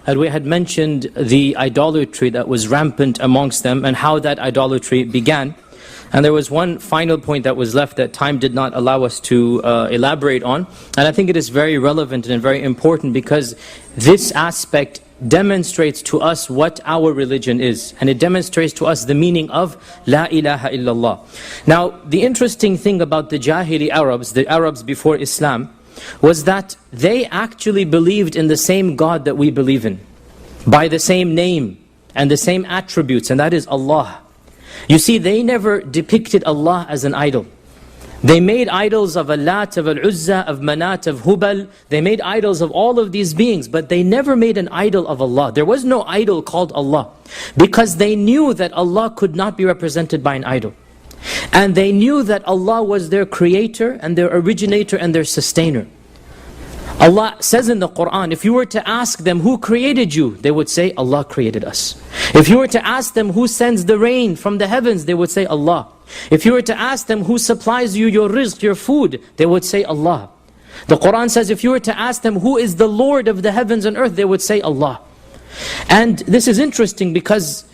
and we had mentioned the idolatry that was rampant amongst them and how that idolatry began. And there was one final point that was left that time did not allow us to elaborate on. And I think it is very relevant and very important because this aspect demonstrates to us what our religion is. And it demonstrates to us the meaning of La ilaha illallah. Now, the interesting thing about the Jahili Arabs, the Arabs before Islam, was that they actually believed in the same God that we believe in, by the same name and the same attributes, and that is Allah. You see, they never depicted Allah as an idol. They made idols of Allat, of Al-Uzza, of Manat, of Hubal. They made idols of all of these beings, but they never made an idol of Allah. There was no idol called Allah, because they knew that Allah could not be represented by an idol. And they knew that Allah was their creator and their originator and their sustainer. Allah says in the Quran, if you were to ask them who created you, they would say Allah created us. If you were to ask them who sends the rain from the heavens, they would say Allah. If you were to ask them who supplies you your rizq, your food, they would say Allah. The Quran says if you were to ask them who is the Lord of the heavens and earth, they would say Allah. And this is interesting because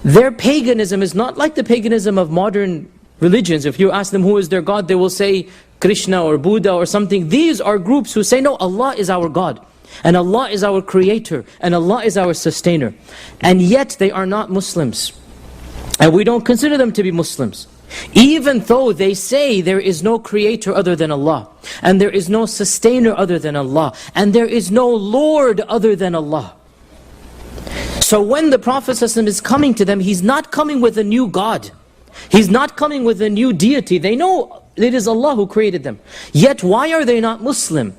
their paganism is not like the paganism of modern religions. If you ask them who is their God, they will say Krishna or Buddha or something. These are groups who say, no, Allah is our God. And Allah is our creator. And Allah is our sustainer. And yet they are not Muslims. And we don't consider them to be Muslims. Even though they say there is no creator other than Allah. And there is no sustainer other than Allah. And there is no Lord other than Allah. So when the Prophet ﷺ is coming to them, he's not coming with a new God. He's not coming with a new deity. They know it is Allah who created them. Yet why are they not Muslim?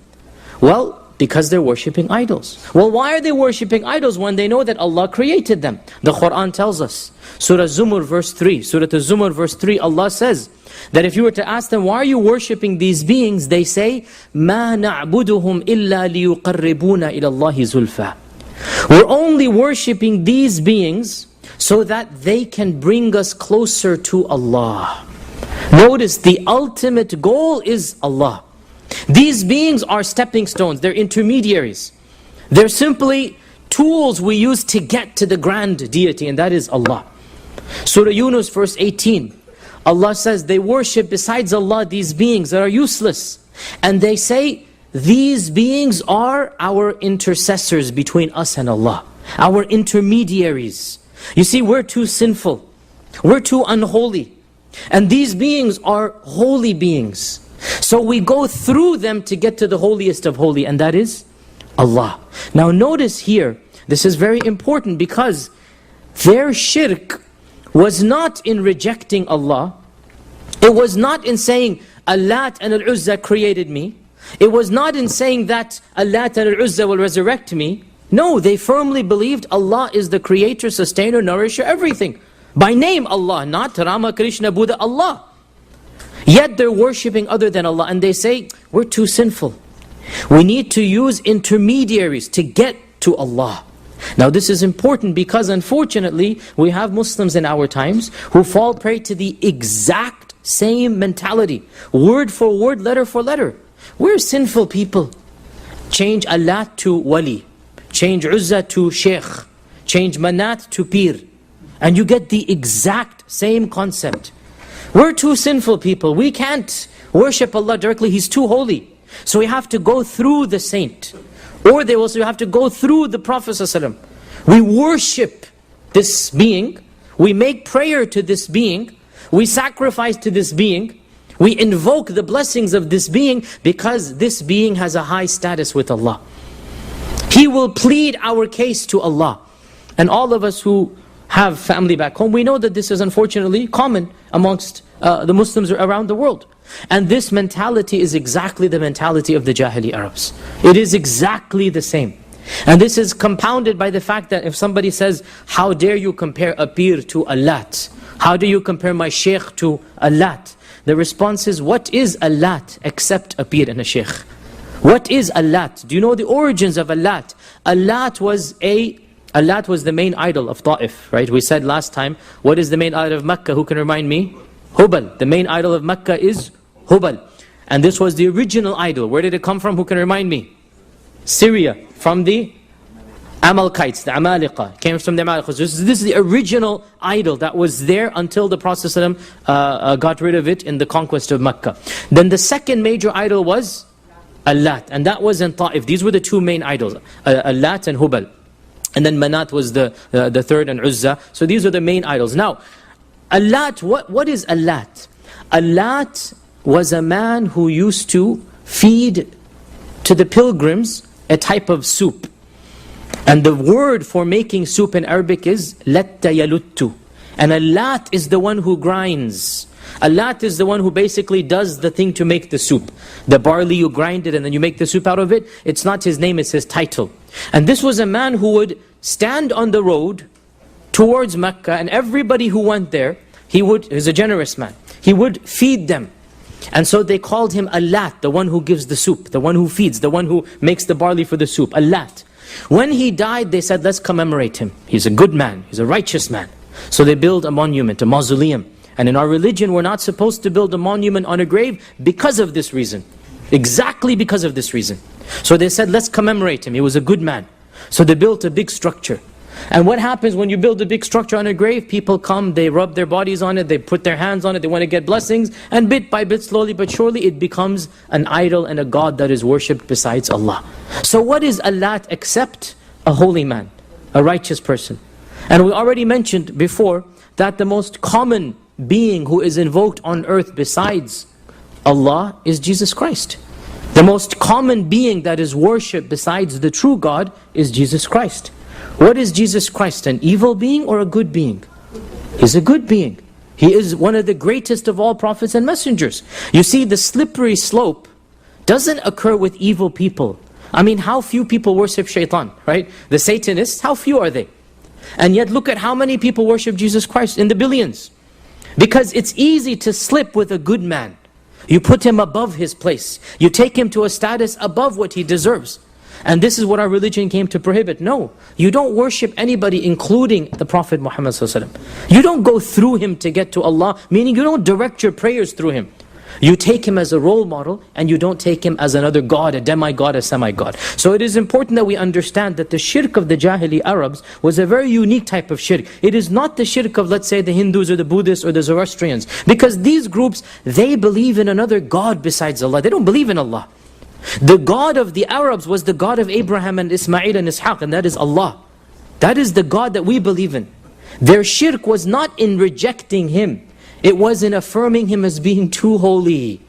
Well, because they're worshipping idols. Well, why are they worshipping idols when they know that Allah created them? The Quran tells us. Surah Zumur verse 3. Surah Zumur verse 3, Allah says that if you were to ask them, why are you worshipping these beings? They say, مَا نَعْبُدُهُمْ إِلَّا لِيُقَرِّبُونَ إِلَى اللَّهِ زُلْفَى. We're only worshipping these beings so that they can bring us closer to Allah. Notice the ultimate goal is Allah. These beings are stepping stones, they're intermediaries. They're simply tools we use to get to the grand deity, and that is Allah. Surah Yunus verse 18, Allah says they worship besides Allah these beings that are useless. And they say, these beings are our intercessors between us and Allah, our intermediaries. You see, we're too sinful, we're too unholy, and these beings are holy beings. So we go through them to get to the holiest of holy, and that is Allah. Now notice here, this is very important because their shirk was not in rejecting Allah. It was not in saying, Allat and Al-Uzza created me. It was not in saying that Allat and Al-Uzza will resurrect me. No, they firmly believed Allah is the creator, sustainer, nourisher, everything. By name Allah, not Rama, Krishna, Buddha, Allah. Yet they're worshipping other than Allah, and they say, we're too sinful. We need to use intermediaries to get to Allah. Now this is important because unfortunately we have Muslims in our times who fall prey to the exact same mentality. Word for word, letter for letter. We're sinful people. Change Allah to Wali. Change Uzza to Sheikh. Change Manat to Pir. And you get the exact same concept. We're too sinful people. We can't worship Allah directly. He's too holy. So we have to go through the saint. Or they will say, you have to go through the Prophet ﷺ. We worship this being. We make prayer to this being. We sacrifice to this being. We invoke the blessings of this being because this being has a high status with Allah. He will plead our case to Allah. And all of us who have family back home, we know that this is unfortunately common amongst the Muslims around the world. And this mentality is exactly the mentality of the Jahili Arabs. It is exactly the same. And this is compounded by the fact that if somebody says, how dare you compare a pir to Allat? How do you compare my sheikh to Allat? The response is, what is Allat except a pir and a sheikh? What is Allat? Do you know the origins of Allat? Allat was the main idol of Ta'if, right? We said last time, what is the main idol of Mecca? Who can remind me? Hubal. The main idol of Mecca is Hubal. And this was the original idol. Where did it come from? Who can remind me? Syria. From the Amalekites, the Amaliqa, came from the Amaliqa. This is the original idol that was there until the Prophet ﷺ got rid of it in the conquest of Mecca. Then the second major idol was Allat, and that was in Ta'if. These were the two main idols, Allat and Hubal. And then Manat was the third, and Uzza. So these are the main idols. Now, Allat, what is Allat? Allat was a man who used to feed to the pilgrims a type of soup. And the word for making soup in Arabic is latta yaluttu. And Allat is the one who grinds. Allat is the one who basically does the thing to make the soup. The barley, you grind it and then you make the soup out of it. It's not his name, it's his title. And this was a man who would stand on the road towards Mecca, and everybody who went there, he was a generous man. He would feed them. And so they called him Allat, the one who gives the soup, the one who feeds, the one who makes the barley for the soup, Allat. When he died, they said, let's commemorate him. He's a good man, he's a righteous man. So they build a monument, a mausoleum. And in our religion, we're not supposed to build a monument on a grave because of this reason. Exactly because of this reason. So they said, let's commemorate him, he was a good man. So they built a big structure. And what happens when you build a big structure on a grave? People come, they rub their bodies on it, they put their hands on it, they want to get blessings. And bit by bit, slowly but surely, it becomes an idol and a god that is worshipped besides Allah. So what is Allat except a holy man, a righteous person? And we already mentioned before that the most common being who is invoked on earth besides Allah is Jesus Christ. The most common being that is worshipped besides the true God is Jesus Christ. What is Jesus Christ? An evil being or a good being? He's a good being. He is one of the greatest of all prophets and messengers. You see, the slippery slope doesn't occur with evil people. I mean, how few people worship shaitan, right? The Satanists, how few are they? And yet look at how many people worship Jesus Christ, in the billions. Because it's easy to slip with a good man. You put him above his place. You take him to a status above what he deserves. And this is what our religion came to prohibit. No, you don't worship anybody including the Prophet Muhammad ﷺ. You don't go through him to get to Allah, meaning you don't direct your prayers through him. You take him as a role model, and you don't take him as another god, a demigod, a semi-god. So it is important that we understand that the shirk of the Jahili Arabs was a very unique type of shirk. It is not the shirk of, let's say, the Hindus or the Buddhists or the Zoroastrians. Because these groups, they believe in another god besides Allah. They don't believe in Allah. The God of the Arabs was the God of Abraham and Ismail and Ishaq, and that is Allah. That is the God that we believe in. Their shirk was not in rejecting Him. It was in affirming Him as being too holy.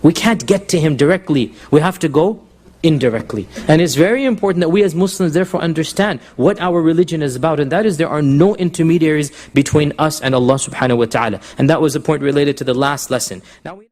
We can't get to Him directly. We have to go indirectly. And it's very important that we as Muslims therefore understand what our religion is about. And that is, there are no intermediaries between us and Allah subhanahu wa ta'ala. And that was a point related to the last lesson. Now